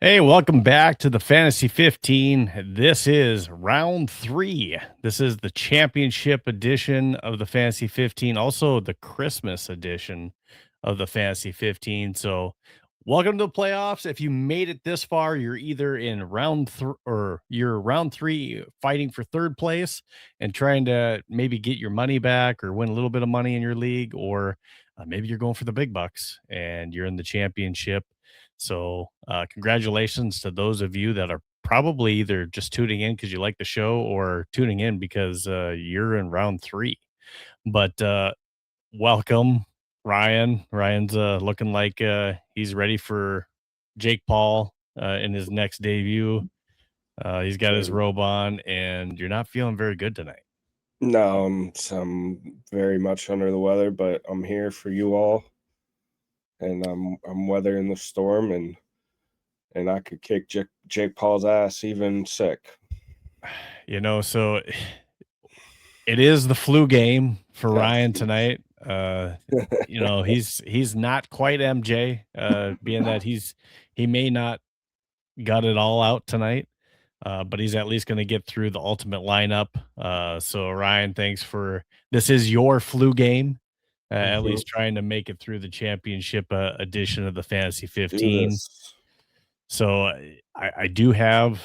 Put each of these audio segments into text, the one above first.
Hey, welcome back to the Fantasy 15. This is round 3. This is the championship edition of the Fantasy 15, also the Christmas edition of the Fantasy 15. So, welcome to the playoffs. If you made it this far, you're either in round 3 or you're round 3 fighting for third place and trying to maybe get your money back or win a little bit of money in your league, or maybe you're going for the big bucks and you're in the championship. So, congratulations to those of you that are probably either just tuning in because you like the show or tuning in because you're in round 3. But welcome, Ryan. Ryan's looking like he's ready for Jake Paul in his next debut. He's got his And robe on, and you're not feeling very good tonight. no, I'm very much under the weather, but I'm here for you all, and I'm weathering the storm, and I could kick Jake Paul's ass even sick. So it is the flu game for Yeah. Ryan tonight. He's not quite MJ, being that he may not got it all out tonight, but he's at least going to get through the ultimate lineup. So Ryan, thanks for this is your flu game. At Mhm. least trying to make it through the championship edition of the Fantasy Do 15. this. So I do have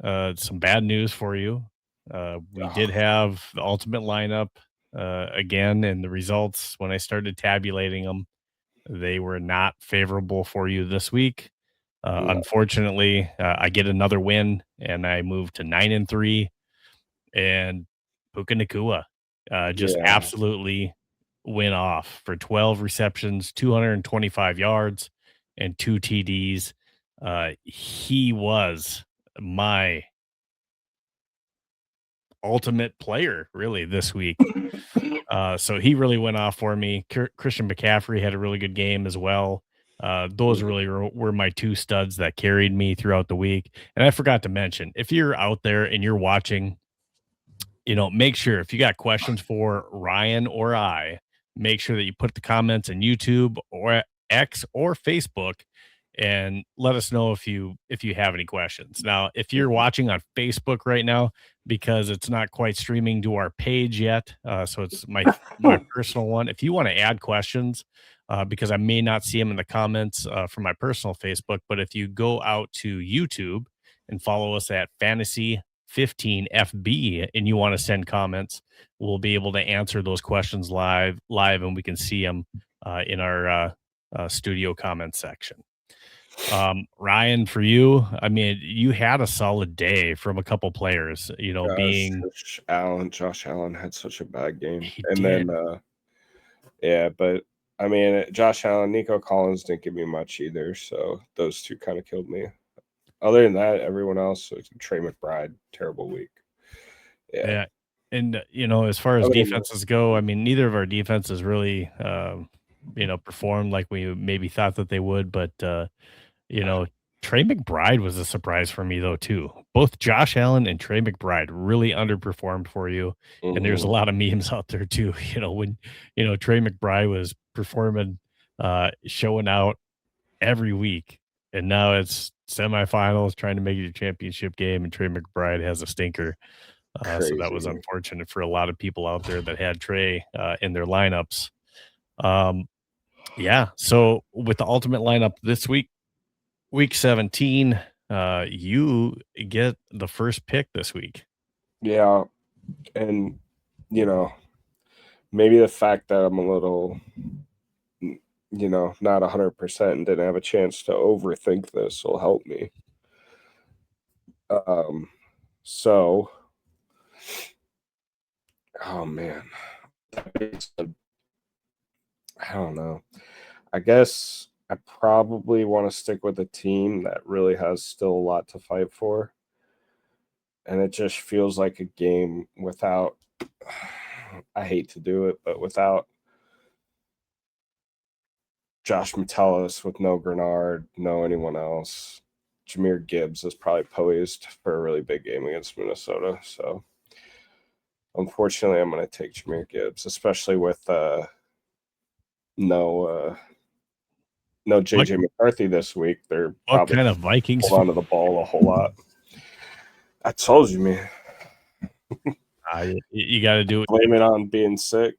some bad news for you. We did Ugh, have the ultimate lineup again, and the results when I started tabulating them, they were not favorable for you this week. no. Unfortunately, I get another win, and I move to 9-3. And Puka Nakua just Yeah. absolutely went off for 12 receptions, 225 yards, and 2 TDs. He was my ultimate player, really, this week. So he really went off for me. Christian McCaffrey had a really good game as well. Those really were my two studs that carried me throughout the week. And I forgot to mention, if you're out there and you're watching, make sure if you got questions for Ryan or I, make sure that you put the comments in YouTube or X or Facebook and let us know if you have any questions. Now, if you're watching on Facebook right now, because it's not quite streaming to our page yet, so it's my personal one. If you want to add questions, because I may not see them in the comments from my personal Facebook, but if you go out to YouTube and follow us at Fantasy 15 FB and you want to send comments, we'll be able to answer those questions live, and we can see them in our studio comments section. Ryan, for you, I mean, you had a solid day from a couple players, being Josh Allen had such a bad game, he and then did. yeah, but I mean, Josh Allen, Nico Collins didn't give me much either, so those two kind of killed me. Other than that, everyone else, Trey McBride, terrible week. Yeah. Yeah. And as far as Other than that, defenses go, I mean, neither of our defenses really performed like we maybe thought that they would, but You know, Trey McBride was a surprise for me though too. Both Josh Allen and Trey McBride really underperformed for you, and there's a mhm. lot of memes out there too. When Trey McBride was performing, showing out every week, and now it's semifinals trying to make it a championship game, and Trey McBride has a stinker. So that was Crazy. unfortunate for a lot of people out there that had Trey in their lineups. Um, yeah. So with the ultimate lineup this week. Week 17, you get the first pick this week. Yeah, and you know, maybe the fact that I'm a little, not 100% and didn't have a chance to overthink this will help me. Um, so, oh man, I don't know. I guess I probably want to stick with a team that really has still a lot to fight for, and it just feels like a game without. I hate to do it, but without Josh Metellus, with no Grenard, no anyone else. Jameer Gibbs is probably poised for a really big game against Minnesota. So unfortunately, I'm going to take Jameer Gibbs, especially with no no What JJ McCarthy this week. They're what probably kind of Vikings hold on to the ball a whole lot. I told you, man. you got to do it. Blame it on being sick.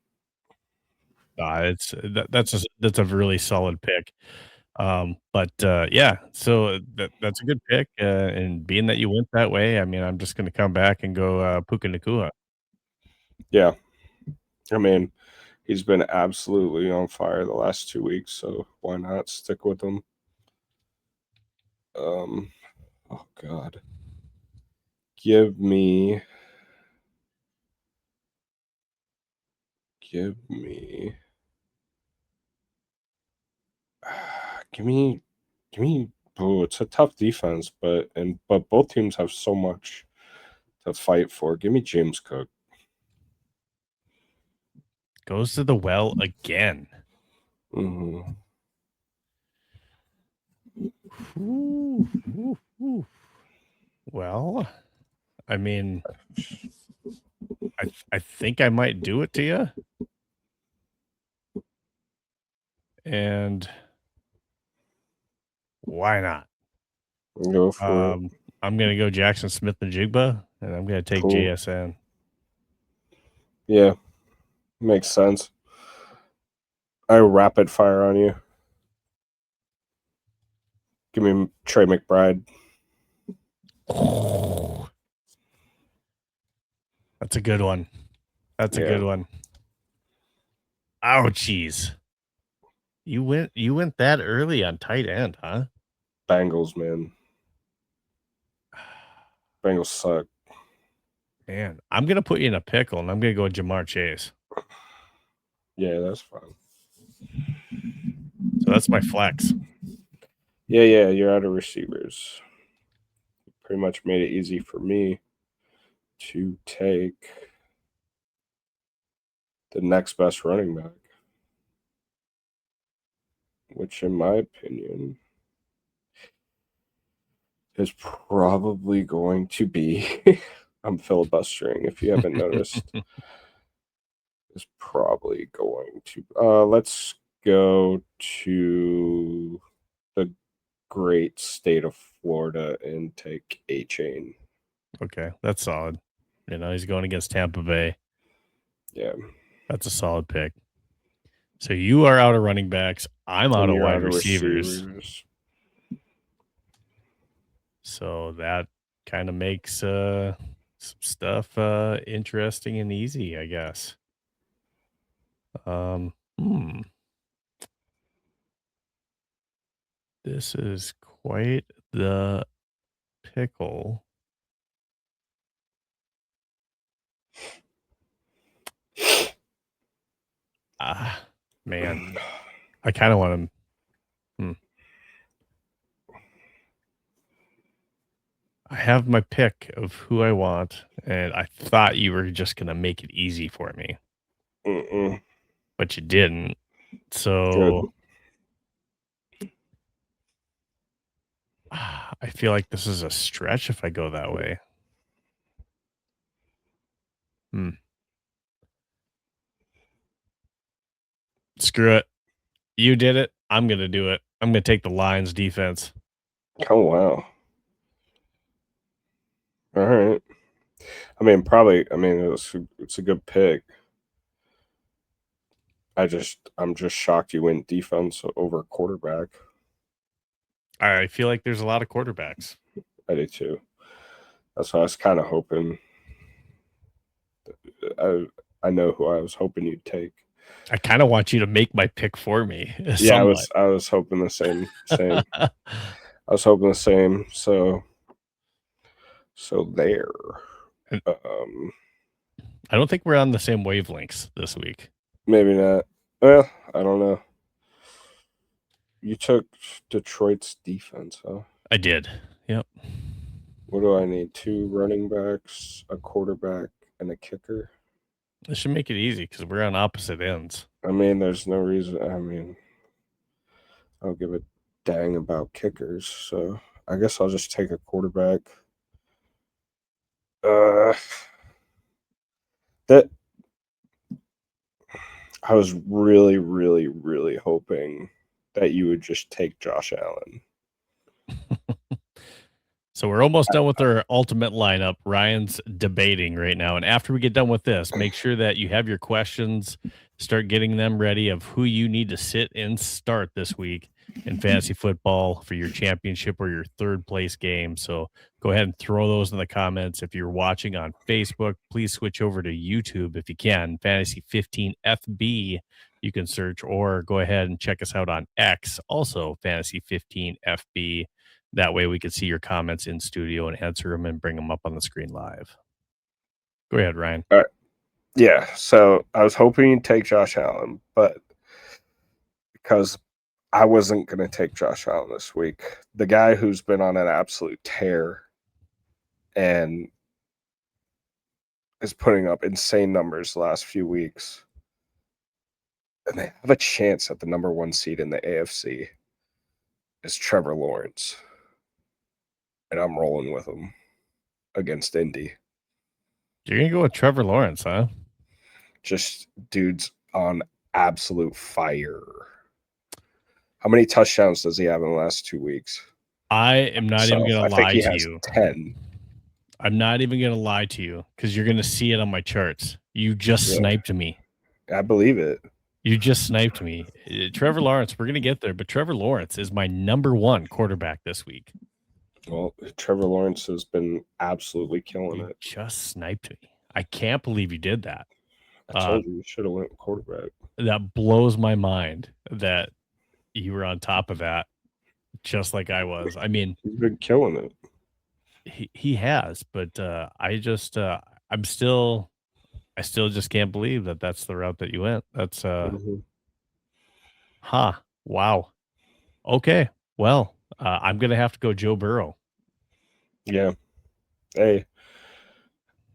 That's a really solid pick. But yeah, so that's a good pick. And being that you went that way, I mean, I'm just going to come back and go Puka Nakua. Yeah. I mean, he's been absolutely on fire the last 2 weeks, so why not stick with him? Oh God. Give me give me give me give me oh, it's a tough defense, but both teams have so much to fight for. Give me James Cook. Goes to the well again. Mm-hmm. Ooh, ooh, ooh. Well, I mean, I think I might do it to you. And why not? Go for it. I'm gonna go Jackson Smith and Jigba, and I'm gonna take Cool. JSN. Yeah, makes sense. I rapid fire on you. Give me Trey McBride. That's a good one. That's a Yeah, good one. Ouchies. You went that early on tight end, huh? Bengals, man. Bengals suck. Man, I'm gonna put you in a pickle, and I'm gonna go Jamar Chase. Yeah, that's fine. So that's my flex. Yeah, you're out of receivers. Pretty much made it easy for me to take the next best running back, which, in my opinion, is probably going to be. I'm filibustering if you haven't noticed. Is probably going to. Let's go to the great state of Florida and take A Chain. Okay, that's solid. He's going against Tampa Bay. Yeah. That's a solid pick. So you are out of running backs. I'm out And of you're wide out of receivers. receivers. So that kind of makes some stuff interesting and easy, I guess. Um, hmm. This is quite the pickle. Ah, man. I kind of want to. I have my pick of who I want, and I thought you were just going to make it easy for me, Mm-mm. but you didn't. Good. So I feel like this is a stretch if I go that way. Hmm. Screw it. You did it. I'm going to do it. I'm going to take the Lions defense. Oh, wow. All right. I mean, probably. I mean, it's a good pick. I'm just shocked you went defense over quarterback. I feel like there's a lot of quarterbacks. I did too. That's what I was kind of hoping. I I know who I was hoping you'd take. I kind of want you to make my pick for me Yeah, somewhat. I was hoping the same. I was hoping the same. So there. And Um, I don't think we're on the same wavelengths this week. maybe not. Well, I don't know. You took Detroit's defense, huh? I did. Yep. What do I need? 2 running backs, a quarterback, and a kicker. This should make it easy because we're on opposite ends. I mean, there's no reason. I mean, I don't give a dang about kickers, so I guess I'll just take a quarterback. Uh, that I was really, really, really hoping that you would just take Josh Allen. So we're almost done with our ultimate lineup. Ryan's debating right now. And after we get done with this, make sure that you have your questions, start getting them ready of who you need to sit and start this week in fantasy football for your championship or your third place game. So go ahead and throw those in the comments. If you're watching on Facebook, please switch over to YouTube if you can. Fantasy 15 FB, you can search, or go ahead and check us out on X, also Fantasy 15 FB. That way we can see your comments in studio and answer them and bring them up on the screen live. Go ahead, Ryan. All right. Yeah, so I was hoping you'd take Josh Allen, but because I wasn't going to take Josh Allen this week, the guy who's been on an absolute tear and is putting up insane numbers the last few weeks, and they have a chance at the number 1 seed in the AFC, is Trevor Lawrence. And I'm rolling with him against Indy. You're going to go with Trevor Lawrence, huh? Just dude's on absolute fire. How many touchdowns does he have in the last 2 weeks? I am not even going to lie to you. 10. I'm not even going to lie to you because you're going to see it on my charts. You just sniped me. I believe it. You just sniped me. Trevor Lawrence, we're going to get there, but Trevor Lawrence is my number 1 quarterback this week. Well, Trevor Lawrence has been absolutely killing it. Just sniped me. I can't believe you did that. I told you should have went quarterback. That blows my mind that you were on top of that, just like I was. I mean, he's been killing it. He has, but I still just can't believe that that's the route that you went. That's wow. Okay, well, I'm gonna have to go Joe Burrow. Yeah. Hey,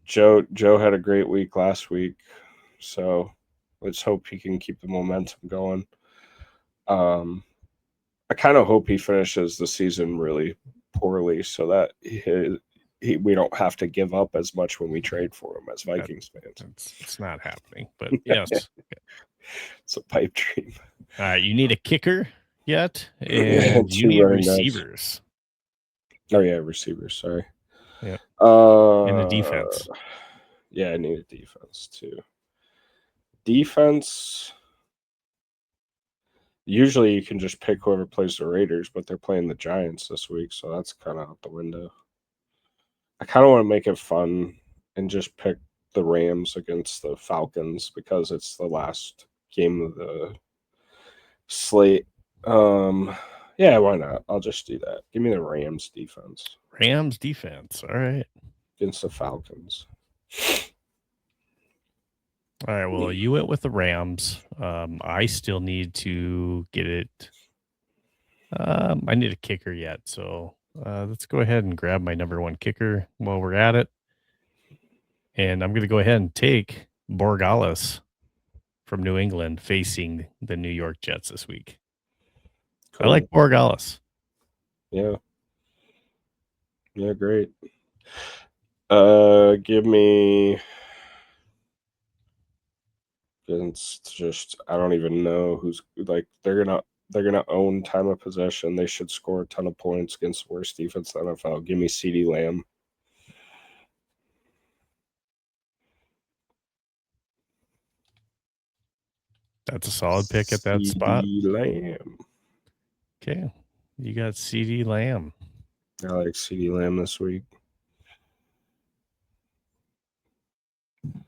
Joe had a great week last week, so let's hope he can keep the momentum going. I kind of hope he finishes the season really poorly so that we don't have to give up as much when we trade for him as Vikings fans. It's not happening, but yes. It's a pipe dream. All right, you need a kicker yet, and you need receivers. Oh yeah, receivers. Sorry. Yeah. And a defense. Yeah, I need a defense too. Defense. Usually you can just pick whoever plays the Raiders, but they're playing the Giants this week, so that's kind of out the window. I kind of want to make it fun and just pick the Rams against the Falcons because it's the last game of the slate. Yeah, why not? I'll just do that. Give me the Rams defense. Rams defense. All right. Against the Falcons. All right. Well, you went with the Rams. I still need to get it. I need a kicker yet. So let's go ahead and grab my number 1 kicker while we're at it. And I'm going to go ahead and take Borregales from New England facing the New York Jets this week. Cool. I like Borregales. Yeah. Yeah, great. Give me against just I don't even know who's like they're gonna own time of possession. They should score a ton of points against the worst defense in the NFL. Give me CeeDee Lamb. That's a solid pick at that spot. CeeDee Lamb. Okay. You got CeeDee Lamb. I like CeeDee Lamb this week.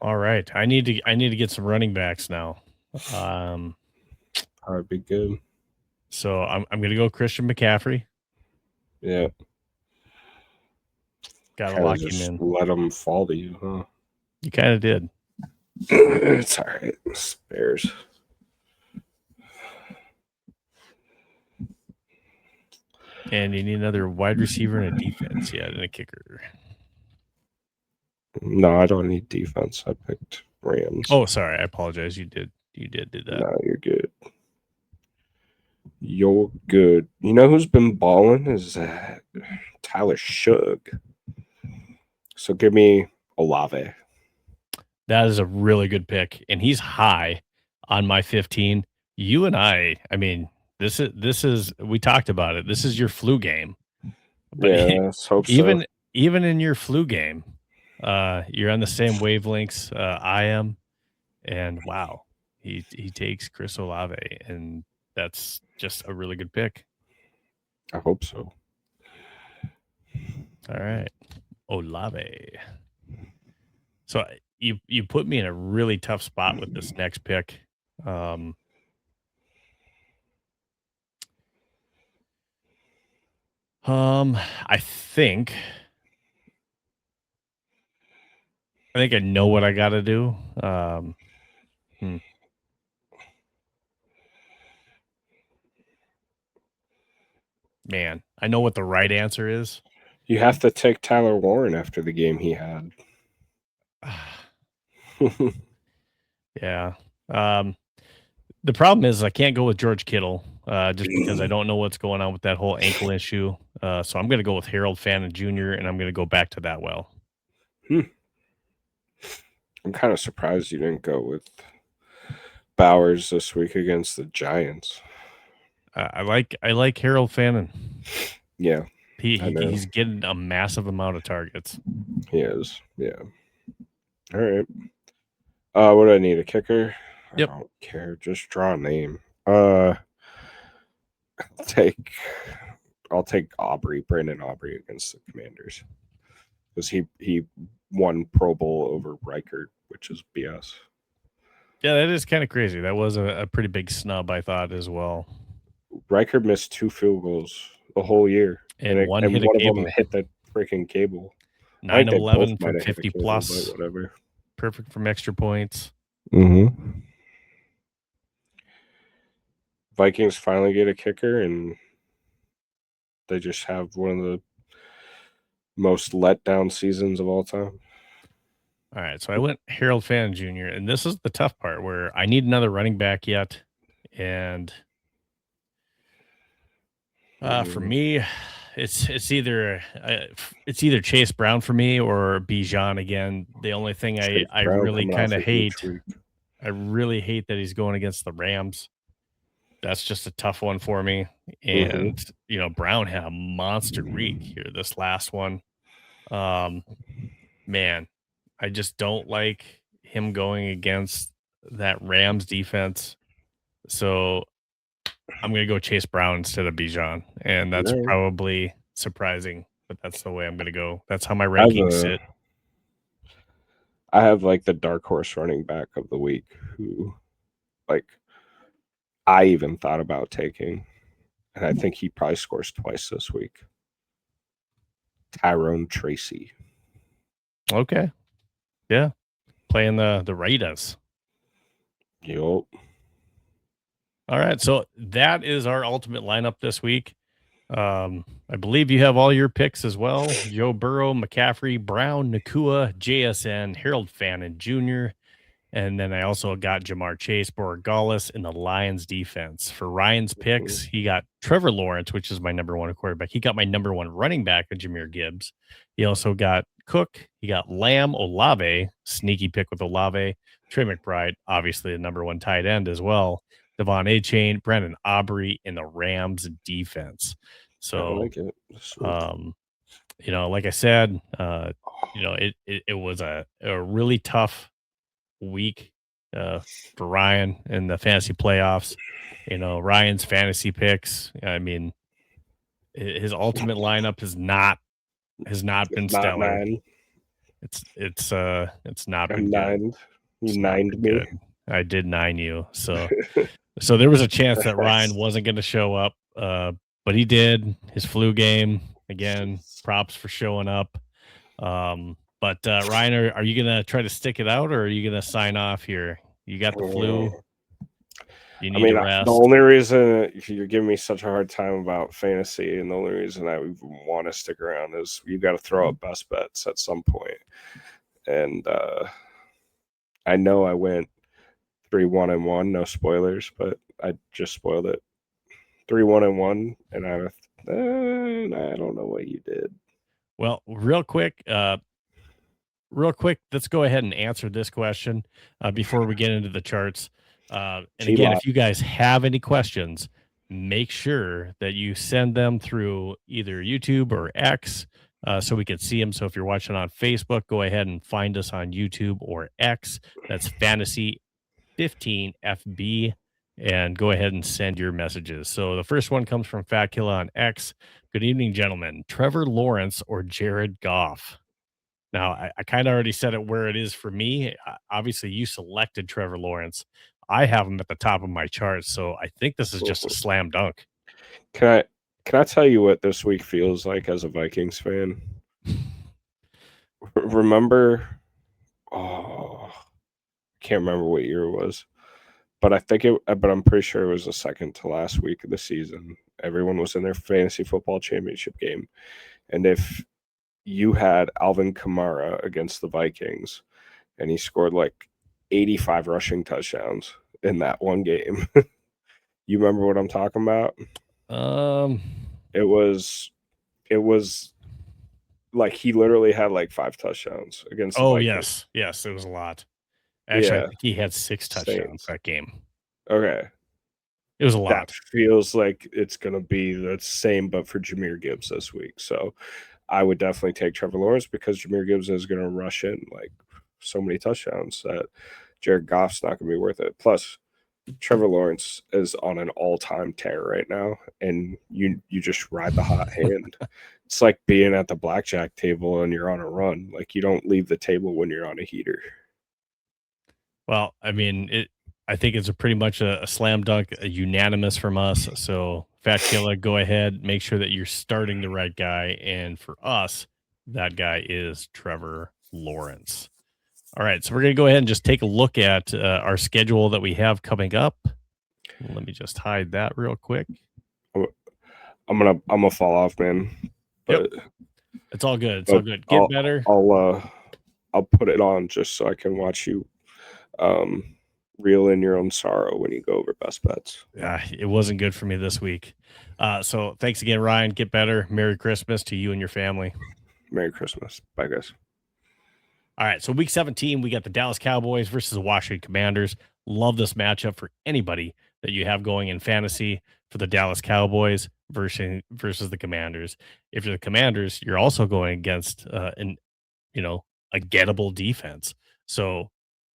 All right. I need to get some running backs now. That would be good. So I'm gonna go Christian McCaffrey. Yeah. Gotta lock him in. Let him fall to you, huh? You kind of did. It's all right. Bears. And you need another wide receiver and a defense. Yeah, and a kicker. No, I don't need defense. I picked Rams. Oh, sorry. I apologize. You did do that. No, you're good. You're good. You know who's been balling is Tyler Shug. So give me Olave. That is a really good pick, and he's high on my 15. You and I mean, This is we talked about it. This is your flu game. But Yeah, let's hope so. even in your flu game, you're on the same wavelengths I am, and wow, he takes Chris Olave, and that's just a really good pick. I hope so. All right, Olave. So you put me in a really tough spot with this next pick. Um, I think I know what I got to do. Hmm. Man, I know what the right answer is. You have to take Tyler Warren after the game he had. Yeah. Um, the problem is I can't go with George Kittle just because I don't know what's going on with that whole ankle issue. So I'm going to go with Harold Fannin Jr. and I'm going to go back to that well. I'm kind of surprised you didn't go with Bowers this week against the Giants. I like Harold Fannin. Yeah, I know. He's getting a massive amount of targets. He is. Yeah. All right. What do I need? A kicker? Yep. I don't care. Just draw a name. Uh, take. I'll take Brandon Aubrey against the Commanders because he won Pro Bowl over Reichert, which is BS. Yeah, that is kind of crazy. That was a pretty big snub, I thought, as well. Reichert missed 2 field goals the whole year, And one hit a one of cable. them hit the freaking cable. 9 of they 11 both might from have hit a 50 cable, plus. but whatever. Perfect from extra points. Mm-hmm. Vikings finally get a kicker, and they just have one of the most letdown seasons of all time. All right, so I went Harold Fannin Jr., and this is the tough part where I need another running back yet, and for me, it's either Chase Brown for me or Bijan again. The only thing I really kind of hate, I really hate that he's going against the Rams. That's just a tough one for me, and Brown had a monster week here this last one. Man, I just don't like him going against that Rams defense. So I'm going to go Chase Brown instead of Bijan. And that's probably surprising, but that's the way I'm going to go. That's how my rankings sit. I have like the dark horse running back of the week who, like, I even thought about taking, and I think he probably scores twice this week. Tyrone Tracy. Okay. Yeah. Playing the Raiders. Yup. All right. So that is our ultimate lineup this week. I believe you have all your picks as well. Joe Burrow, McCaffrey, Brown, Nakua, JSN, Harold Fannin Jr., and then I also got Jamar Chase, Borregales in the Lions defense. For Ryan's picks, he got Trevor Lawrence, which is my number one quarterback. He got my number one running back, Jameer Gibbs. He also got Cook. He got Lamb, Olave, sneaky pick with Olave. Trey McBride, obviously the number one tight end as well. Devon A-Chain, Brandon Aubrey in the Rams defense. So, I like it. like I said, it was a really tough week for Ryan in the fantasy playoffs. Ryan's fantasy picks. I mean, his ultimate lineup has not been stellar. Nine. It's not been nined. good. You nined me. Good. I did 9 you. So there was a chance that Ryan wasn't going to show up, but he did. His flu game again. Props for showing up. But Ryan, are you gonna try to stick it out, or are you gonna sign off here? You got the flu. You need to rest. The only reason you're giving me such a hard time about fantasy, and the only reason I want to stick around is you got to throw up best bets at some point. And I know I went 3-1-1, no spoilers, but I just spoiled it. 3-1-1, and I don't know what you did. Well, real quick, let's go ahead and answer this question before we get into the charts. And again, if you guys have any questions, make sure that you send them through either YouTube or X so we can see them. So if you're watching on Facebook, go ahead and find us on YouTube or X. That's Fantasy 15 FB, and go ahead and send your messages. So the first one comes from Fat Killa on X. Good evening, gentlemen. Trevor Lawrence or Jared Goff? Now, I kind of already said it where it is for me. Obviously, you selected Trevor Lawrence. I have him at the top of my chart, so I think this is just a slam dunk. Can I can I tell you what this week feels like as a Vikings fan? Remember, oh, I can't remember what year it was, but but I'm pretty sure it was the second to last week of the season. Everyone was in their fantasy football championship game, and if you had Alvin Kamara against the Vikings, and he scored like 85 rushing touchdowns in that one game. You remember what I'm talking about? Um, It was like he literally had like 5 touchdowns against the oh, Vikings. yes. Yes, it was a lot. Actually, I Yeah, think he had 6 touchdowns Saints. that game. Okay. It was a That lot. feels like it's gonna be the same, but for Jahmyr Gibbs this week. So I would definitely take Trevor Lawrence because Jahmyr Gibbs is gonna rush in like so many touchdowns that Jared Goff's not gonna be worth it. Plus, Trevor Lawrence is on an all-time tear right now, and you just ride the hot hand. It's like being at the blackjack table and you're on a run. Like you don't leave the table when you're on a heater. Well, I mean, I think it's a pretty much a slam dunk, a unanimous from us. So, Fat Killer, go ahead, make sure that you're starting the right guy. And for us, that guy is Trevor Lawrence. All right, so we're going to go ahead and just take a look at our schedule that we have coming up. Let me just hide that real quick. I'm gonna fall off, man. Yep, But it's all good. It's all good. Get better. I'll put it on just so I can watch you reel in your own sorrow when you go over best bets. It wasn't good for me this week. So thanks again, Ryan. Get better. Merry Christmas to you and your family. Merry Christmas. Bye, guys. All right, so week 17, we got the Dallas Cowboys versus the Washington Commanders. Love this matchup for anybody that you have going in fantasy for the Dallas Cowboys versus the Commanders. If you're the Commanders, you're also going against a gettable defense. So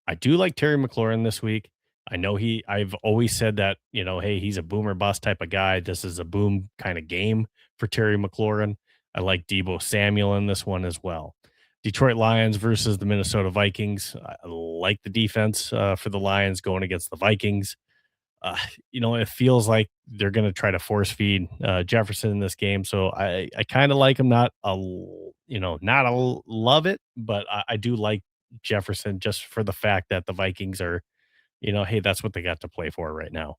I do like Terry McLaurin this week. I've always said that, hey, he's a boomer bust type of guy. This is a boom kind of game for Terry McLaurin. I like Debo Samuel in this one as well. Detroit Lions versus the Minnesota Vikings. I like the defense for the Lions going against the Vikings. It feels like they're going to try to force feed Jefferson in this game. So I kind of like him, love it, but I do like Jefferson just for the fact that the Vikings are, hey, that's what they got to play for right now.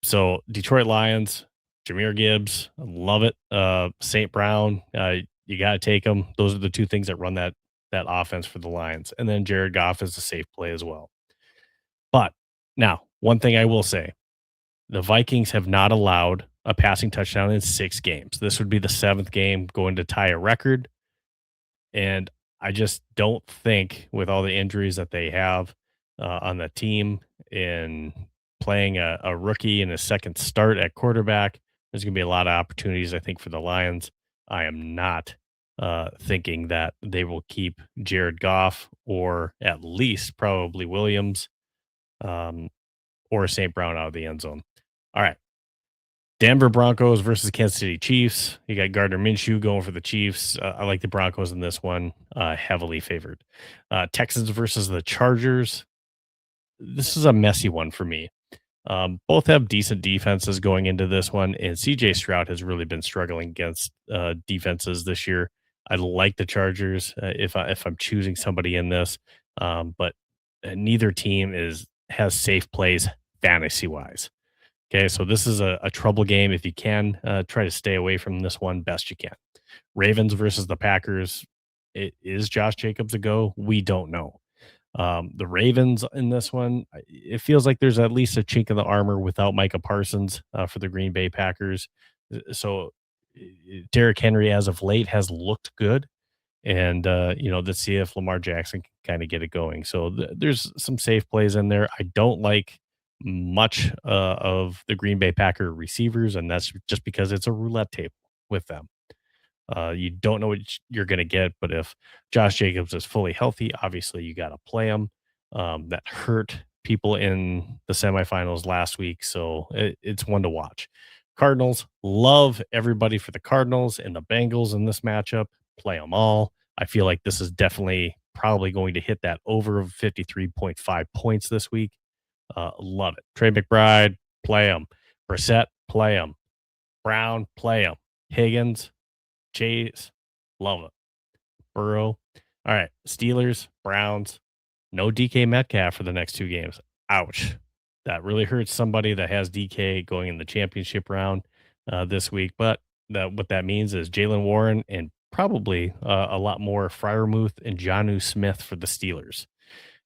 So Detroit Lions, Jahmyr Gibbs, I love it. St. Brown, you got to take them. Those are the two things that run that offense for the Lions. And then Jared Goff is a safe play as well. But now, one thing I will say, the Vikings have not allowed a passing touchdown in 6 games. This would be the 7th game going to tie a record. And I just don't think with all the injuries that they have on the team in playing a rookie in his second start at quarterback, there's going to be a lot of opportunities, I think, for the Lions. I am not thinking that they will keep Jared Goff or at least probably Williams or St. Brown out of the end zone. All right. Denver Broncos versus Kansas City Chiefs. You got Gardner Minshew going for the Chiefs. I like the Broncos in this one, heavily favored. Texans versus the Chargers. This is a messy one for me. Both have decent defenses going into this one, and CJ Stroud has really been struggling against defenses this year. I like the Chargers if I'm choosing somebody in this, but neither team has safe plays fantasy wise. Okay, so this is a trouble game. If you can, try to stay away from this one best you can. Ravens versus the Packers. Is Josh Jacobs a go? We don't know. The Ravens in this one, it feels like there's at least a chink in the armor without Micah Parsons for the Green Bay Packers. So Derrick Henry, as of late, has looked good. And, let's see if Lamar Jackson can kind of get it going. So there's some safe plays in there. I don't like much of the Green Bay Packer receivers, and that's just because it's a roulette table with them. You don't know what you're going to get, but if Josh Jacobs is fully healthy, obviously you got to play him. That hurt people in the semifinals last week, so it's one to watch. Cardinals, love everybody for the Cardinals and the Bengals in this matchup. Play them all. I feel like this is definitely probably going to hit that over of 53.5 points this week. Love it. Trey McBride, play him. Brissett, play him. Brown, play him. Higgins, Chase, love it. Burrow. All right. Steelers, Browns, no DK Metcalf for the next two games. Ouch. That really hurts somebody that has DK going in the championship round this week. But what that means is Jalen Warren and probably a lot more Fryermuth and Jonnu Smith for the Steelers.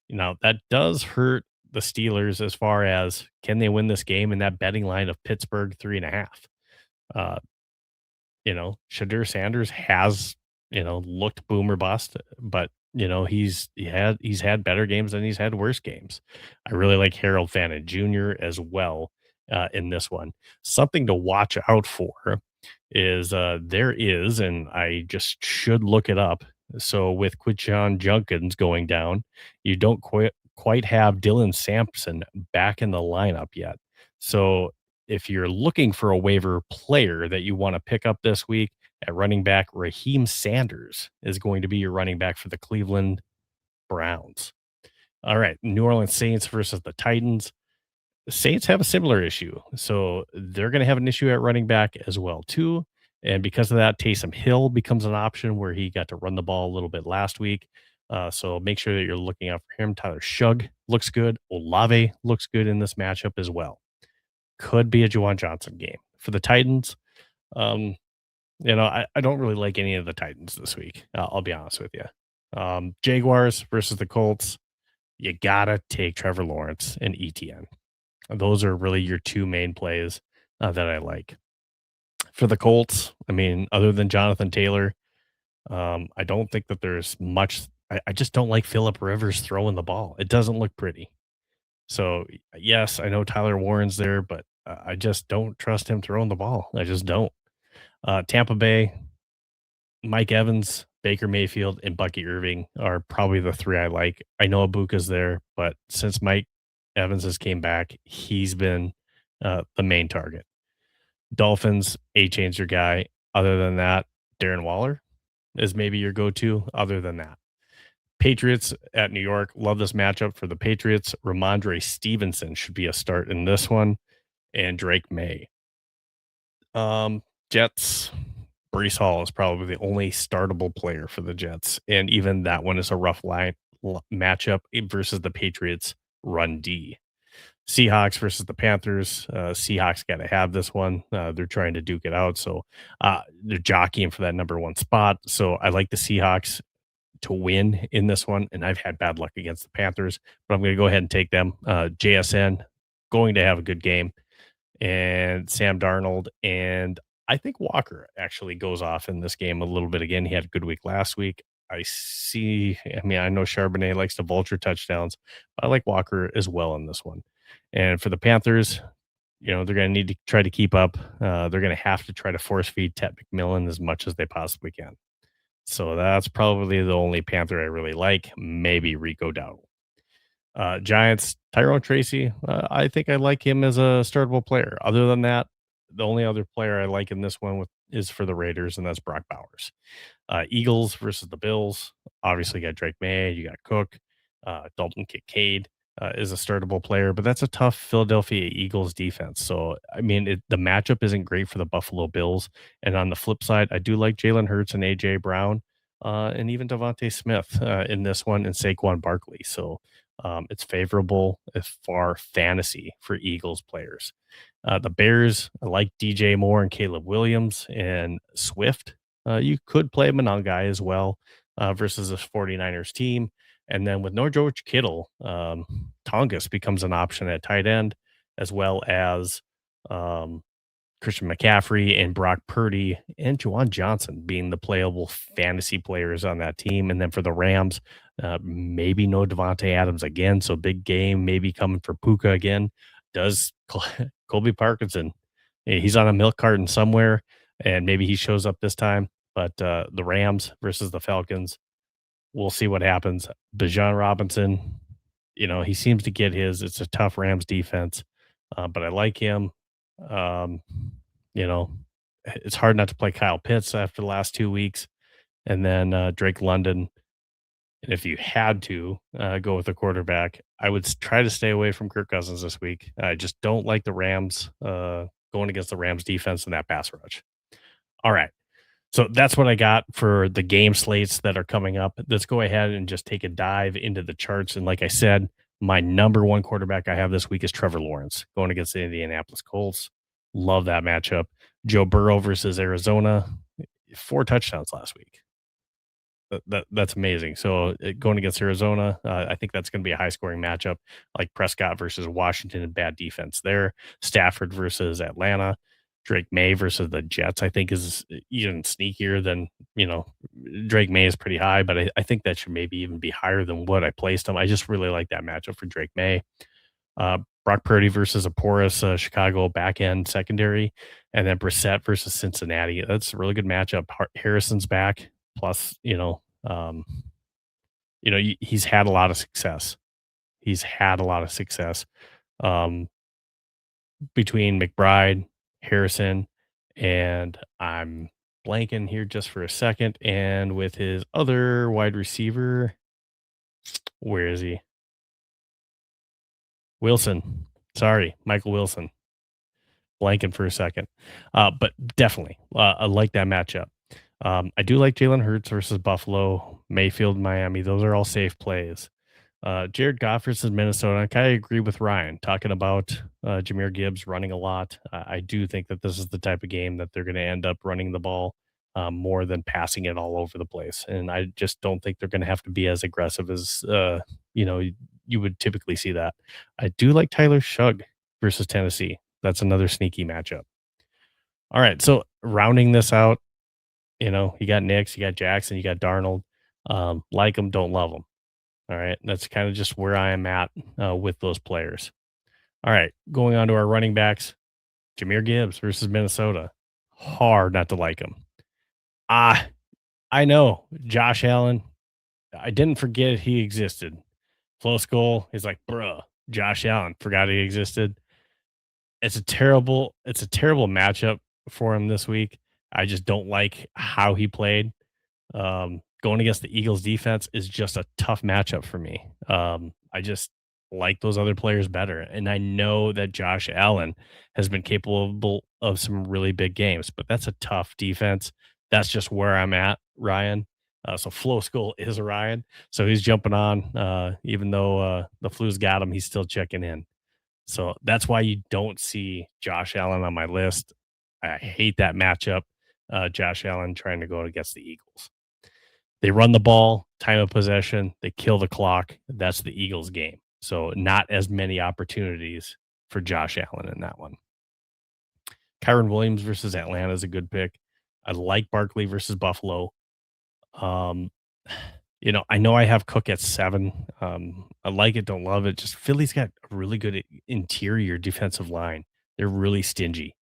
Now, that does hurt the Steelers as far as can they win this game in that betting line of Pittsburgh 3.5. Uh, Shadur Sanders has, looked boom or bust, but he's had better games and he's had worse games. I really like Harold Fannin Jr. as well in this one. Something to watch out for is there is, and I just should look it up. So with Quinshon Junkins going down, you don't quite have Dylan Sampson back in the lineup yet. So if you're looking for a waiver player that you want to pick up this week at running back, Raheem Sanders is going to be your running back for the Cleveland Browns. All right, New Orleans Saints versus the Titans. The Saints have a similar issue, so they're going to have an issue at running back as well too. And because of that, Taysom Hill becomes an option where he got to run the ball a little bit last week. So make sure that you're looking out for him. Tyler Shugg looks good. Olave looks good in this matchup as well. Could be a Juwan Johnson game for the Titans. Um, I don't really like any of the Titans this week. I'll be honest with you. Jaguars versus the Colts. You gotta take Trevor Lawrence and ETN. Those are really your two main plays that I like. For the Colts, I mean, other than Jonathan Taylor, I don't think that there's much. I just don't like Phillip Rivers throwing the ball. It doesn't look pretty. So, yes, I know Tyler Warren's there, but I just don't trust him throwing the ball. I just don't. Tampa Bay, Mike Evans, Baker Mayfield, and Bucky Irving are probably the three I like. I know Abuka's there, but since Mike Evans has came back, he's been the main target. Dolphins, A-Chain's your guy. Other than that, Darren Waller is maybe your go-to. Other than that, Patriots at New York. Love this matchup for the Patriots. Ramondre Stevenson should be a start in this one, and Drake May. Jets. Brees Hall is probably the only startable player for the Jets, and even that one is a rough matchup versus the Patriots run D. Seahawks versus the Panthers. Seahawks got to have this one. They're trying to duke it out, so they're jockeying for that number one spot. So I like the Seahawks to win in this one, and I've had bad luck against the Panthers, but I'm going to go ahead and take them. JSN going to have a good game, and Sam Darnold, and I think Walker actually goes off in this game a little bit again. He had a good week last week. I know Charbonnet likes to vulture touchdowns, but I like Walker as well in this one. And for the Panthers, they're going to need to try to keep up. They're going to have to try to force feed Ted McMillan as much as they possibly can. So that's probably the only Panther I really like. Maybe Rico Dowdle. Giants, Tyrone Tracy. I think I like him as a startable player. Other than that, the only other player I like in this one is for the Raiders, and that's Brock Bowers. Eagles versus the Bills. Obviously, you got Drake May, you got Cook, Dalton Kincaid is a startable player, but that's a tough Philadelphia Eagles defense. So, I mean, the matchup isn't great for the Buffalo Bills. And on the flip side, I do like Jalen Hurts and AJ Brown, and even Devontae Smith in this one, and Saquon Barkley. So, it's favorable as far fantasy for Eagles players. The Bears, I like DJ Moore and Caleb Williams and Swift. You could play Monangai as well versus a 49ers team. And then with no George Kittle, Tongas becomes an option at tight end, as well as Christian McCaffrey and Brock Purdy and Juwan Johnson being the playable fantasy players on that team. And then for the Rams, maybe no Devontae Adams again. So big game maybe coming for Puka again. does Colby Parkinson. He's on a milk carton somewhere, and maybe he shows up this time. But the Rams versus the Falcons, we'll see what happens. Bijan Robinson, he seems to get his. It's a tough Rams defense, but I like him. Um, you know, it's hard not to play Kyle Pitts after the last 2 weeks, and then Drake London. And if you had to go with a quarterback, I would try to stay away from Kirk Cousins this week. I just don't like the Rams going against the Rams defense in that pass rush. All right. So that's what I got for the game slates that are coming up. Let's go ahead and just take a dive into the charts. And like I said, my number one quarterback I have this week is Trevor Lawrence going against the Indianapolis Colts. Love that matchup. Joe Burrow versus Arizona, 4 touchdowns last week. That's amazing. So going against Arizona, I think that's going to be a high scoring matchup, like Prescott versus Washington and bad defense there. Stafford versus Atlanta. Drake May versus the Jets, I think is even sneakier than, Drake May is pretty high, but I think that should maybe even be higher than what I placed him. I just really like that matchup for Drake May. Brock Purdy versus a porous Chicago back end secondary, and then Brissett versus Cincinnati. That's a really good matchup. Harrison's back, plus he's had a lot of success. He's had a lot of success um, between McBride, Harrison, and I'm blanking here just for a second. And with his other wide receiver, where is he? Wilson. Sorry, Michael Wilson. Blanking for a second. But definitely, I like that matchup. I do like Jalen Hurts versus Buffalo, Mayfield, Miami. Those are all safe plays. Jared Goff versus Minnesota. I kind of agree with Ryan talking about Jameer Gibbs running a lot. I do think that this is the type of game that they're going to end up running the ball more than passing it all over the place. And I just don't think they're going to have to be as aggressive as you would typically see that. I do like Tyler Shugg versus Tennessee. That's another sneaky matchup. All right, so rounding this out, you got Nix, you got Jackson, you got Darnold. Like them, don't love them. All right. That's kind of just where I am at with those players. All right. Going on to our running backs, Jameer Gibbs versus Minnesota. Hard not to like him. I know. Josh Allen. I didn't forget he existed. Flow Skull is like, bruh, Josh Allen forgot he existed. It's a terrible matchup for him this week. I just don't like how he played. Going against the Eagles defense is just a tough matchup for me. I just like those other players better. And I know that Josh Allen has been capable of some really big games, but that's a tough defense. That's just where I'm at, Ryan. So Flow School is a Ryan. So he's jumping on, even though the flu's got him, he's still checking in. So that's why you don't see Josh Allen on my list. I hate that matchup. Josh Allen trying to go against the Eagles. They run the ball, time of possession, they kill the clock. That's the Eagles game. So not as many opportunities for Josh Allen in that one. Kyron Williams versus Atlanta is a good pick. I like Barkley versus Buffalo. Um, I know I have Cook at 7. I like it, don't love it. Just Philly's got a really good interior defensive line. They're really stingy.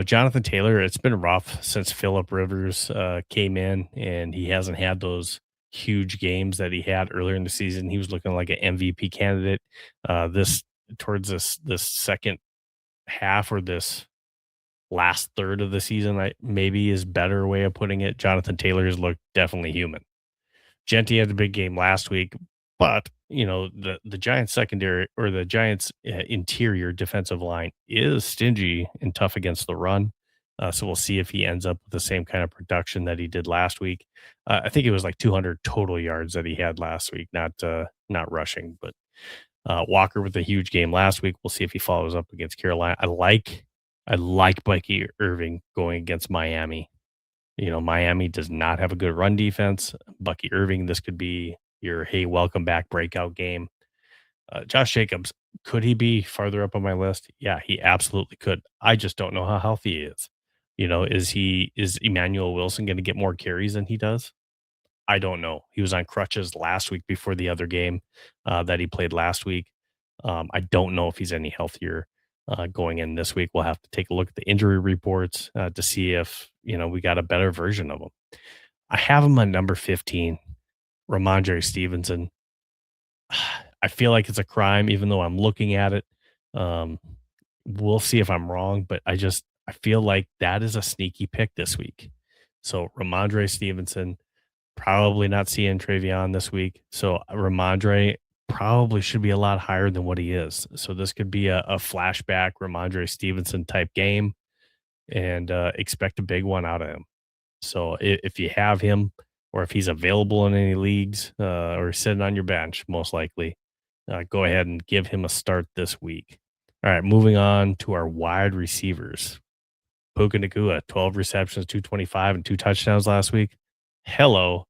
Jonathan Taylor, it's been rough since Philip Rivers came in, and he hasn't had those huge games that he had earlier in the season. He was looking like an MVP candidate. This towards this second half, or this last third of the season, maybe is better way of putting it. Jonathan Taylor has looked definitely human. Genty had a big game last week, but the Giants secondary, or the Giants interior defensive line, is stingy and tough against the run. So we'll see if he ends up with the same kind of production that he did last week. I think it was like 200 total yards that he had last week, not rushing. But Walker with a huge game last week. We'll see if he follows up against Carolina. I like Bucky Irving going against Miami. Miami does not have a good run defense. Bucky Irving, this could be your, hey, welcome back breakout game. Josh Jacobs, could he be farther up on my list? Yeah, he absolutely could. I just don't know how healthy he is. Is Emmanuel Wilson going to get more carries than he does? I don't know. He was on crutches last week before the other game that he played last week. I don't know if he's any healthier going in this week. We'll have to take a look at the injury reports to see if we got a better version of him. I have him on number 15, Ramondre Stevenson. I feel like it's a crime, even though I'm looking at it. Um, we'll see if I'm wrong, but I feel like that is a sneaky pick this week. So Ramondre Stevenson, probably not seeing Travion this week. So Ramondre probably should be a lot higher than what he is. So this could be a flashback Ramondre Stevenson type game, and expect a big one out of him. So if you have him, or if he's available in any leagues, or sitting on your bench, most likely, go ahead and give him a start this week. All right, moving on to our wide receivers. Puka Nakua, 12 receptions, 225, and two touchdowns last week. Hello,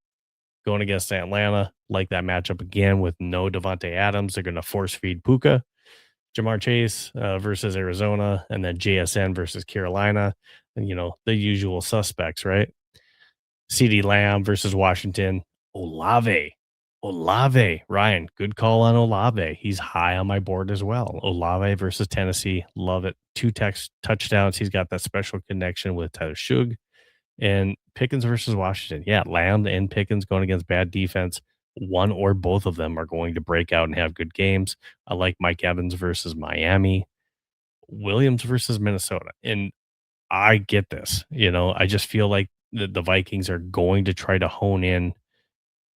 going against Atlanta. Like that matchup again with no Devontae Adams. They're going to force feed Puka. Jamar Chase versus Arizona, and then JSN versus Carolina. And, the usual suspects, right? CD Lamb versus Washington. Olave. Olave. Ryan, good call on Olave. He's high on my board as well. Olave versus Tennessee. Love it. Two touchdowns. He's got that special connection with Tyler Shug. And Pickens versus Washington. Yeah, Lamb and Pickens going against bad defense. One or both of them are going to break out and have good games. I like Mike Evans versus Miami. Williams versus Minnesota. And I get this. I just feel like the Vikings are going to try to hone in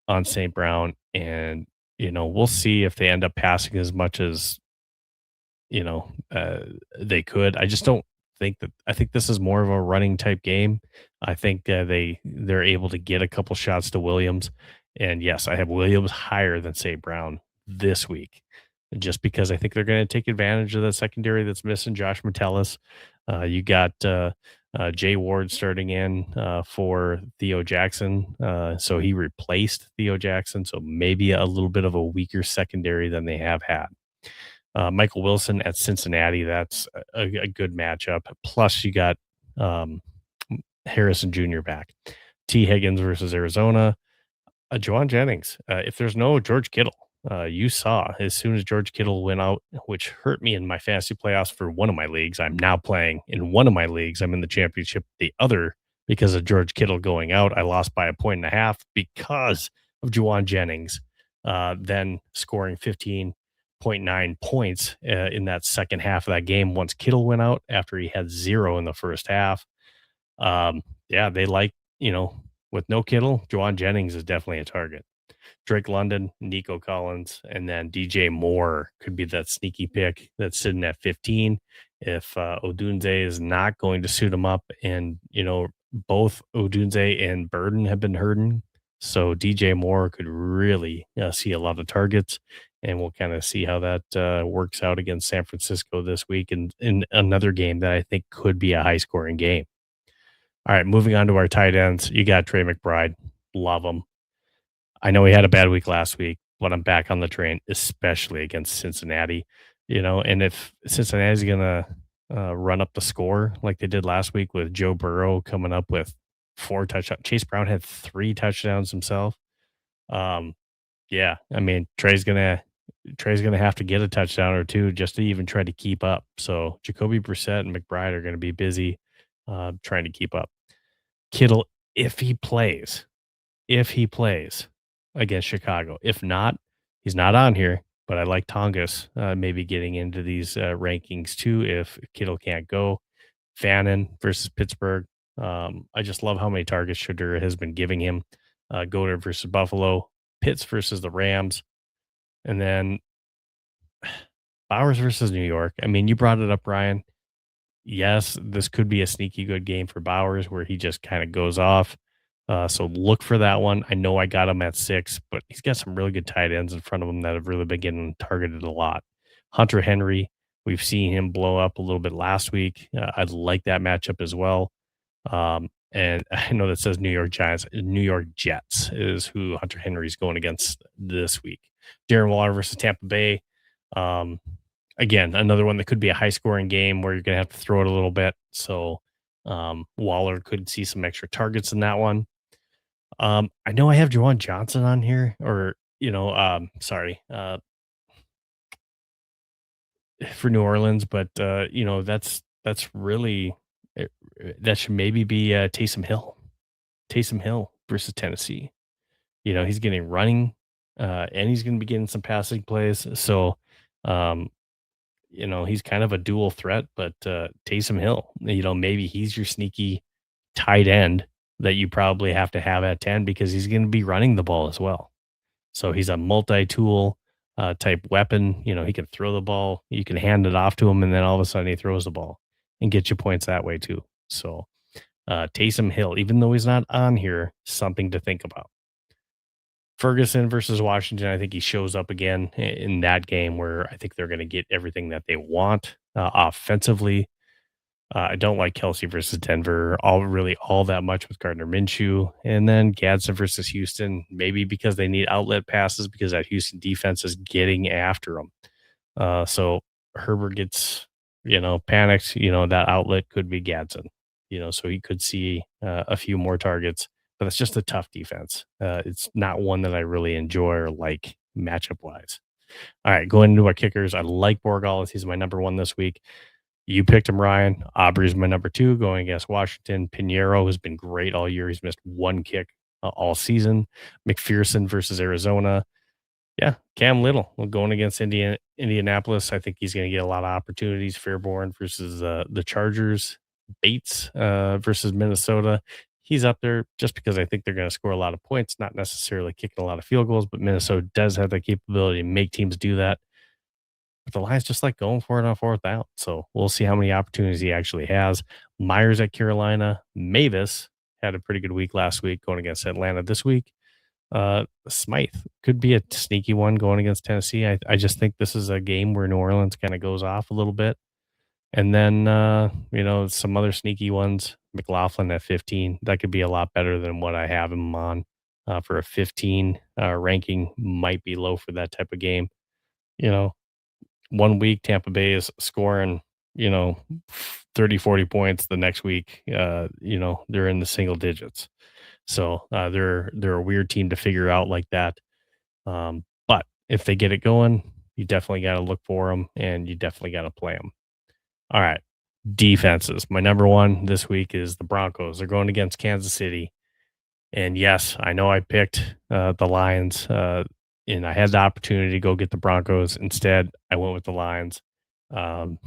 on St. Brown, and we'll see if they end up passing as much as you know, uh, they could. I just don't think that. I think this is more of a running type game. I think they're able to get a couple shots to Williams, and yes, I have Williams higher than St. Brown this week, just because I think they're going to take advantage of the secondary that's missing Josh Metellus. You got Jay Ward starting in for Theo Jackson, so he replaced Theo Jackson. So maybe a little bit of a weaker secondary than they have had. Michael Wilson at Cincinnati, that's a good matchup. Plus, you got um, Harrison Jr. back. T. Higgins versus Arizona. Juwan Jennings. If there's no George Kittle, you saw as soon as George Kittle went out, which hurt me in my fantasy playoffs for one of my leagues. I'm now playing in one of my leagues. I'm in the championship. The other, because of George Kittle going out, I lost by 1.5 because of Juwan Jennings, then scoring 15.9 points in that second half of that game once Kittle went out after he had zero in the first half. Yeah, they like, with no Kittle, Juwan Jennings is definitely a target. Drake London, Nico Collins, and then DJ Moore could be that sneaky pick that's sitting at 15. If Odunze is not going to suit him up, and both Odunze and Burden have been hurting, so DJ Moore could really see a lot of targets, and we'll kind of see how that works out against San Francisco this week, and in another game that I think could be a high scoring game. All right, moving on to our tight ends. You got Trey McBride. Love him. I know he had a bad week last week, but I'm back on the train, especially against Cincinnati. And if Cincinnati's gonna run up the score like they did last week with Joe Burrow coming up with 4 touchdowns, Chase Brown had 3 touchdowns himself. Um, yeah, I mean Trey's gonna have to get a touchdown or two just to even try to keep up. So Jacoby Brissett and McBride are gonna be busy trying to keep up. Kittle, if he plays, if he plays against Chicago. If not, he's not on here, but I like Tongas maybe getting into these rankings too if Kittle can't go. Fannin versus Pittsburgh. I just love how many targets Shadur has been giving him. Goddard versus Buffalo. Pitts versus the Rams. And then Bowers versus New York. I mean, you brought it up, Ryan. Yes, this could be a sneaky good game for Bowers where he just kind of goes off. So look for that one. I know I got him at 6, but he's got some really good tight ends in front of him that have really been getting targeted a lot. Hunter Henry, we've seen him blow up a little bit last week. I like that matchup as well. And I know that says New York Giants. New York Jets is who Hunter Henry's going against this week. Darren Waller versus Tampa Bay. Um, Again, another one that could be a high scoring game where you're going to have to throw it a little bit. So Waller could see some extra targets in that one. I know I have Juwan Johnson on here, or sorry, for New Orleans, but that's really that should maybe be Taysom Hill versus Tennessee. He's getting running, and he's going to be getting some passing plays. So, um, he's kind of a dual threat, but Taysom Hill, maybe he's your sneaky tight end that you probably have to have at 10 because he's going to be running the ball as well. So he's a multi-tool type weapon. He can throw the ball, you can hand it off to him, and then all of a sudden he throws the ball and get you points that way too. So Taysom Hill, even though he's not on here, something to think about. Ferguson versus Washington, I think he shows up again in that game where I think they're going to get everything that they want offensively. I don't like Kelsey versus Denver all that much with Gardner Minshew. And then Gadsden versus Houston, maybe because they need outlet passes because that Houston defense is getting after them. So Herbert gets, panicked, that outlet could be Gadsden, so he could see a few more targets, but it's just a tough defense. It's not one that I really enjoy or like matchup wise. All right, going into our kickers, I like Borgalis. He's my number one this week. You picked him, Ryan. Aubrey's my number two, going against Washington. Pinheiro has been great all year. He's missed one kick all season. McPherson versus Arizona. Yeah, Cam Little going against Indianapolis. I think he's going to get a lot of opportunities. Fairborn versus the Chargers. Bates versus Minnesota. He's up there just because I think they're going to score a lot of points, not necessarily kicking a lot of field goals, but Minnesota does have the capability to make teams do that. But the Lions just like going for it on fourth out. So we'll see how many opportunities he actually has. Myers at Carolina. Mavis had a pretty good week last week going against Atlanta this week. Smythe could be a sneaky one going against Tennessee. I just think this is a game where New Orleans kind of goes off a little bit. And then, some other sneaky ones. McLaughlin at 15. That could be a lot better than what I have him on for a 15 ranking. Might be low for that type of game. You know, one week Tampa Bay is scoring, you know, 30, 40 points. The next week, they're in the single digits. So they're a weird team to figure out like that. But if they get it going, you definitely got to look for them and you definitely got to play them. All right. Defenses. My number one this week is the Broncos. They're going against Kansas City. And yes, I know I picked the Lions, and I had the opportunity to go get the Broncos. Instead, I went with the Lions. Um,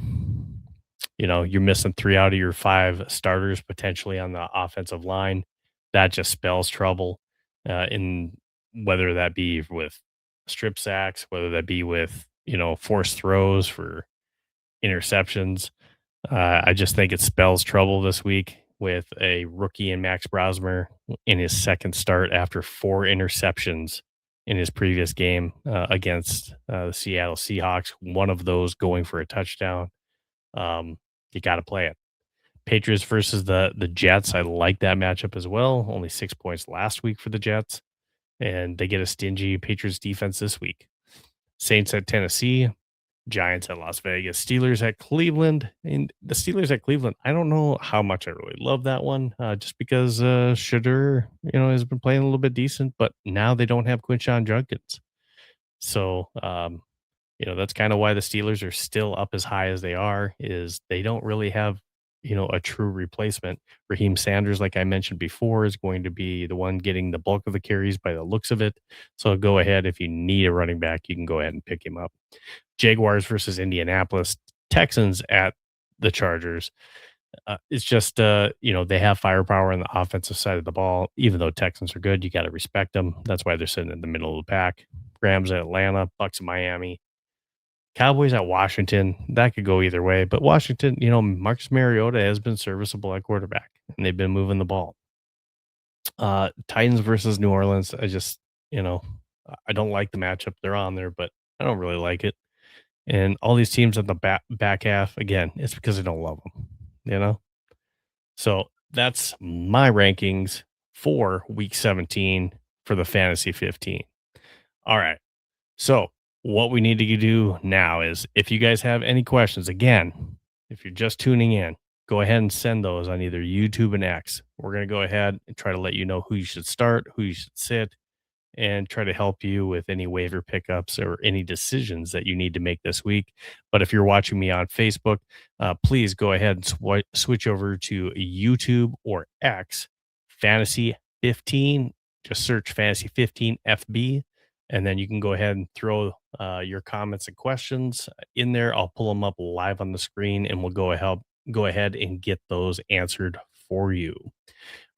you're missing 3 out of your 5 starters potentially on the offensive line. That just spells trouble, in whether that be with strip sacks, whether that be with, forced throws for interceptions. I just think it spells trouble this week with a rookie in Max Brosmer in his second start after 4 interceptions in his previous game against the Seattle Seahawks. One of those going for a touchdown. You got to play it. Patriots versus the Jets. I like that matchup as well. Only 6 points last week for the Jets, and they get a stingy Patriots defense this week. Saints at Tennessee. Giants at Las Vegas, Steelers at Cleveland, and the Steelers at Cleveland. I don't know how much I really love that one, just because Shedeur, has been playing a little bit decent, but now they don't have Quinshon Judkins, so that's kind of why the Steelers are still up as high as they are. Is they don't really have a true replacement. Raheem Sanders, like I mentioned before, is going to be the one getting the bulk of the carries by the looks of it. So go ahead if you need a running back, you can go ahead and pick him up. Jaguars versus Indianapolis, Texans at the Chargers. It's just, they have firepower on the offensive side of the ball. Even though Texans are good, you got to respect them. That's why they're sitting in the middle of the pack. Rams at Atlanta, Bucks at Miami, Cowboys at Washington. That could go either way. But Washington, Marcus Mariota has been serviceable at quarterback, and they've been moving the ball. Titans versus New Orleans. I don't like the matchup. They're on there, but I don't really like it. And all these teams at the back half, again, it's because I don't love them. So that's my rankings for week 17 for the fantasy 15. All right. So what we need to do now is if you guys have any questions, again, if you're just tuning in, go ahead and send those on either YouTube and X. We're going to go ahead and try to let you know who you should start, who you should sit, and try to help you with any waiver pickups or any decisions that you need to make this week. But if you're watching me on Facebook, please go ahead and switch over to YouTube or X, Fantasy 15. Just search Fantasy 15 FB, and then you can go ahead and throw your comments and questions in there. I'll pull them up live on the screen, and we'll go ahead and get those answered for you.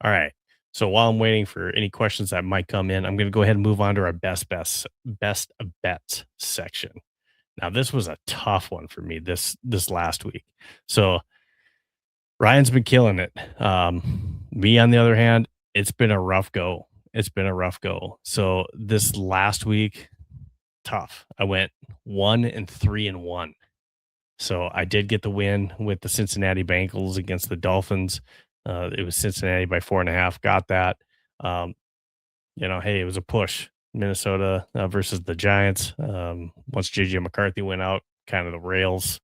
All right. So while I'm waiting for any questions that might come in, I'm going to go ahead and move on to our best bets section. Now, this was a tough one for me this last week. So Ryan's been killing it. Me, on the other hand, it's been a rough go. It's been a rough go. So this last week, tough. I went 1-3-1. So I did get the win with the Cincinnati Bengals against the Dolphins. It was Cincinnati by 4.5. Got that. Um, hey, it was a push. Minnesota versus the Giants. Once JJ McCarthy went out, kind of the wheels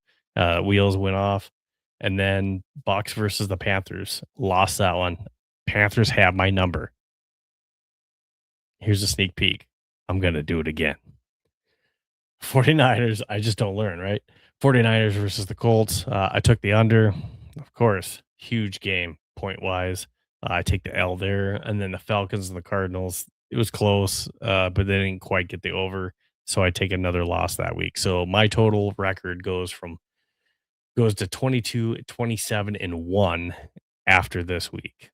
went off. And then Bucks versus the Panthers. Lost that one. Panthers have my number. Here's a sneak peek. I'm going to do it again. 49ers, I just don't learn, right? 49ers versus the Colts. I took the under, of course. Huge game point wise. I take the L there. And then the Falcons and the Cardinals. It was close, but they didn't quite get the over. So I take another loss that week. So my total record goes to 22, 27, and 1 after this week.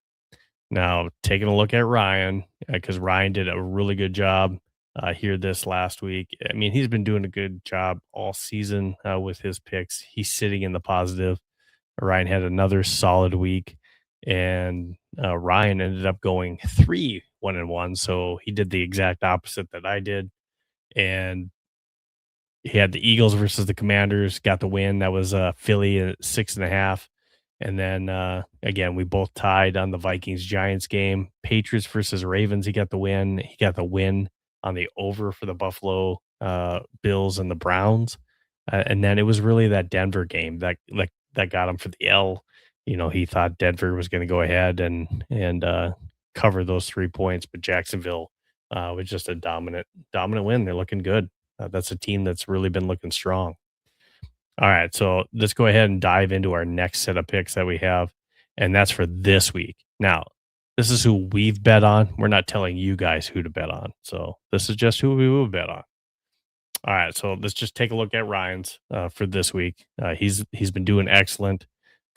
Now, taking a look at Ryan, because Ryan did a really good job here this last week. I mean, he's been doing a good job all season with his picks. He's sitting in the positive. Ryan had another solid week, and Ryan ended up going 3-1-1. So he did the exact opposite that I did. And he had the Eagles versus the Commanders, got the win. That was Philly at 6.5. And then again, we both tied on the Vikings Giants game. Patriots versus Ravens, he got the win. He got the win on the over for the Buffalo Bills and the Browns. And then it was really that Denver game that got him for the L. He thought Denver was going to go ahead and cover those 3 points, but Jacksonville was just a dominant win. They're looking good. That's a team that's really been looking strong. All right, so let's go ahead and dive into our next set of picks that we have, and that's for this week. Now, this is who we've bet on. We're not telling you guys who to bet on. So this is just who we will bet on. All right, so let's just take a look at Ryan's for this week. He's been doing excellent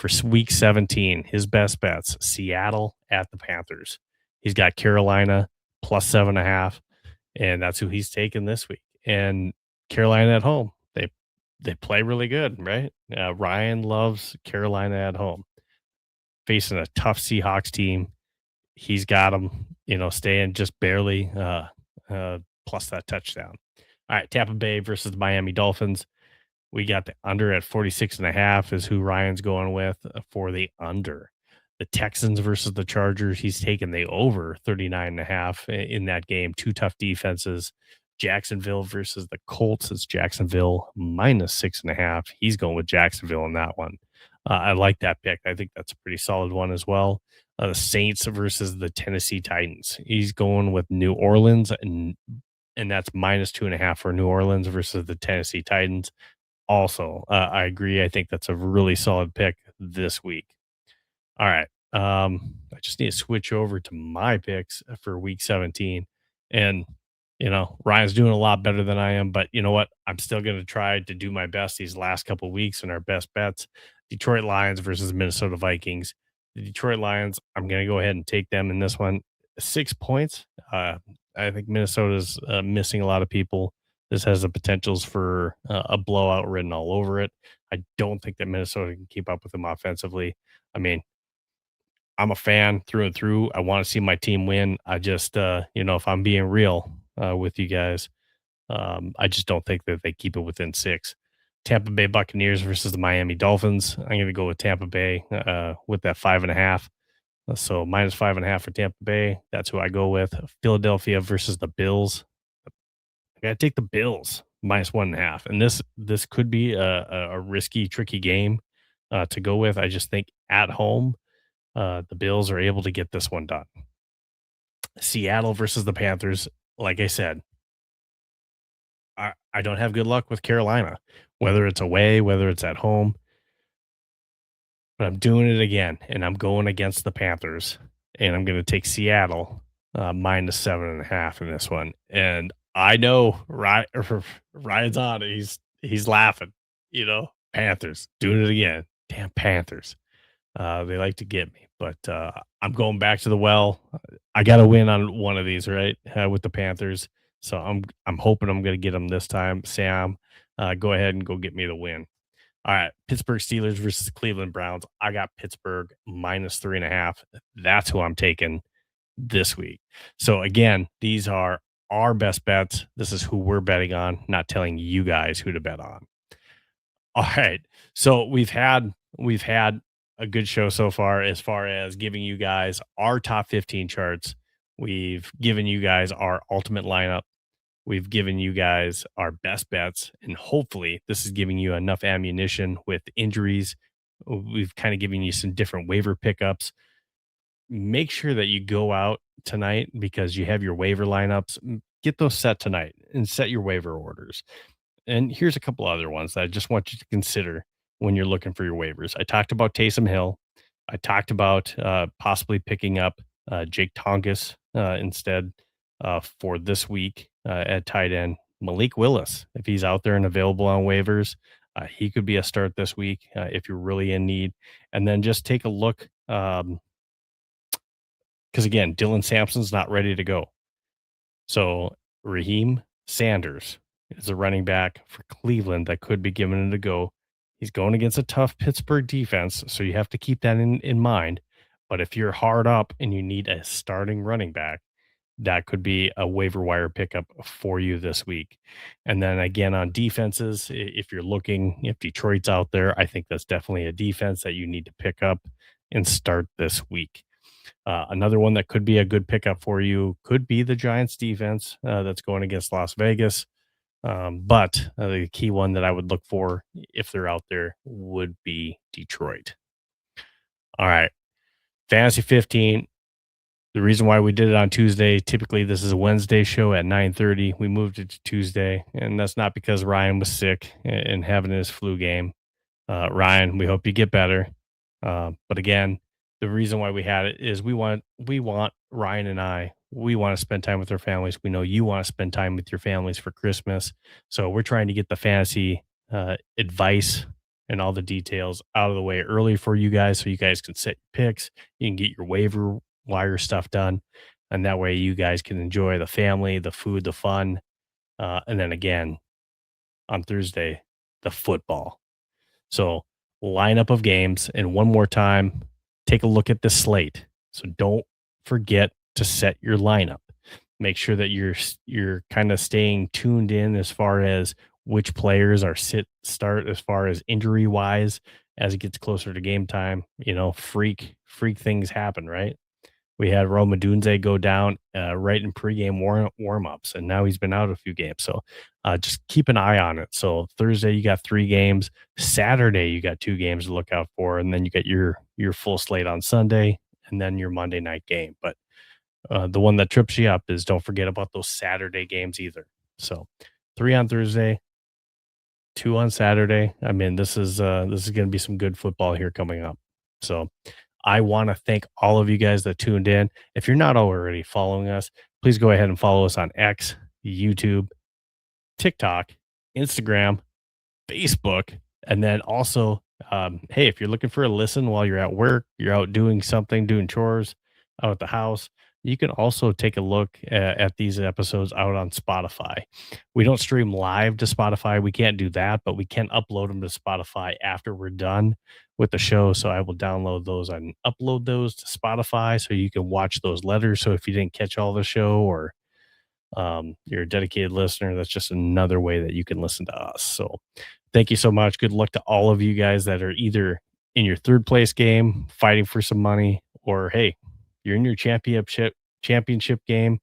for week 17. His best bets: Seattle at the Panthers. He's got Carolina plus 7.5, and that's who he's taken this week. And Carolina at home, they play really good, right? Ryan loves Carolina at home, facing a tough Seahawks team. He's got them, staying just barely plus that touchdown. All right, Tampa Bay versus the Miami Dolphins. We got the under at 46.5 is who Ryan's going with for the under. The Texans versus the Chargers. He's taking the over 39.5 in that game. Two tough defenses. Jacksonville versus the Colts. It's Jacksonville minus 6.5. He's going with Jacksonville in that one. I like that pick. I think that's a pretty solid one as well. The Saints versus the Tennessee Titans. He's going with New Orleans, and that's minus 2.5 for New Orleans versus the Tennessee Titans. Also, I agree. I think that's a really solid pick this week. All right. I just need to switch over to my picks for week 17. And, Ryan's doing a lot better than I am, but you know what? I'm still going to try to do my best these last couple of weeks in our best bets. Detroit Lions versus Minnesota Vikings. The Detroit Lions, I'm going to go ahead and take them in this one. 6 points. I think Minnesota's missing a lot of people. This has the potentials for a blowout written all over it. I don't think that Minnesota can keep up with them offensively. I mean, I'm a fan through and through. I want to see my team win. I just, if I'm being real with you guys, I just don't think that they keep it within 6. Tampa Bay Buccaneers versus the Miami Dolphins. I'm going to go with Tampa Bay with that 5.5. So minus 5.5 for Tampa Bay. That's who I go with. Philadelphia versus the Bills. I got to take the Bills minus 1.5. And this could be a risky, tricky game to go with. I just think at home, the Bills are able to get this one done. Seattle versus the Panthers. like I said, I don't have good luck with Carolina, whether it's away, whether it's at home, but I'm doing it again, and I'm going against the Panthers, and I'm going to take Seattle minus 7.5 in this one. And I know Ryan's on it. He's laughing. Panthers doing it again. Damn Panthers. They like to get me, but I'm going back to the well. I got to win on one of these, right? With the Panthers, so I'm hoping I'm going to get them this time. Sam, go ahead and go get me the win. All right, Pittsburgh Steelers versus Cleveland Browns. I got Pittsburgh minus 3.5. That's who I'm taking this week. So again, these are our best bets. This is who we're betting on, not telling you guys who to bet on. All right. So we've had a good show so far as giving you guys our top 15 charts. We've given you guys our ultimate lineup. We've given you guys our best bets, and hopefully this is giving you enough ammunition with injuries. We've kind of given you some different waiver pickups. Make sure that you go out tonight because you have your waiver lineups. Get those set tonight and set your waiver orders. And here's a couple other ones that I just want you to consider when you're looking for your waivers. I talked about Taysom Hill. I talked about possibly picking up Jake Tonkus instead for this week at tight end. Malik Willis, if he's out there and available on waivers, he could be a start this week if you're really in need. And then just take a look because, again, Dylan Sampson's not ready to go. So Raheem Sanders is a running back for Cleveland that could be given it a go. He's going against a tough Pittsburgh defense, so you have to keep that in mind. But if you're hard up and you need a starting running back, that could be a waiver wire pickup for you this week. And then again on defenses, if you're looking, if Detroit's out there, I think that's definitely a defense that you need to pick up and start this week. Another one that could be a good pickup for you could be the Giants defense that's going against Las Vegas. But the key one that I would look for if they're out there would be Detroit. All right. Fantasy 15. The reason why we did it on Tuesday, typically this is a Wednesday show at 9:30. We moved it to Tuesday, and that's not because Ryan was sick and having his flu game. Ryan, we hope you get better. But again, the reason why we had it is we want Ryan and we want to spend time with our families. We know you want to spend time with your families for Christmas. So we're trying to get the fantasy advice and all the details out of the way early for you guys so you guys can set your picks. You can get your waiver wire stuff done. And that way you guys can enjoy the family, the food, the fun. And then again, on Thursday, the football. So, lineup of games, and one more time, take a look at the slate. So don't forget to set your lineup. Make sure that you're kind of staying tuned in as far as which players are start as far as injury wise as it gets closer to game time. Freak things happen, right? We had Roma Dunze go down right in pregame warm-ups, and now he's been out a few games. So just keep an eye on it. So Thursday, you got 3 games. Saturday, you got 2 games to look out for, and then you get your full slate on Sunday, and then your Monday night game. But the one that trips you up is don't forget about those Saturday games either. So 3 on Thursday, 2 on Saturday. I mean, this is going to be some good football here coming up. So I want to thank all of you guys that tuned in. If you're not already following us, please go ahead and follow us on X, YouTube, TikTok, Instagram, Facebook, and then also, hey, if you're looking for a listen while you're at work, you're out doing something, doing chores out at the house, you can also take a look at these episodes out on Spotify. We don't stream live to Spotify. We can't do that, but we can upload them to Spotify after we're done with the show. So I will download those and upload those to Spotify so you can watch those letters. So if you didn't catch all the show or you're a dedicated listener, that's just another way that you can listen to us. So thank you so much. Good luck to all of you guys that are either in your third place game fighting for some money, or hey, you're in your championship game,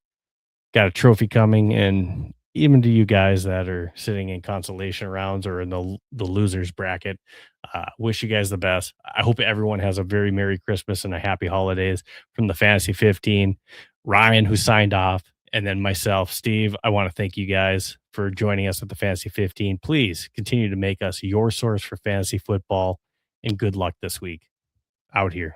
got a trophy coming. And even to you guys that are sitting in consolation rounds or in the losers bracket, wish you guys the best. I hope everyone has a very Merry Christmas and a happy holidays from the Fantasy 15. Ryan, who signed off, And then myself, Steve, I want to thank you guys for joining us at the Fantasy 15. Please continue to make us your source for fantasy football, and good luck this week. Out here.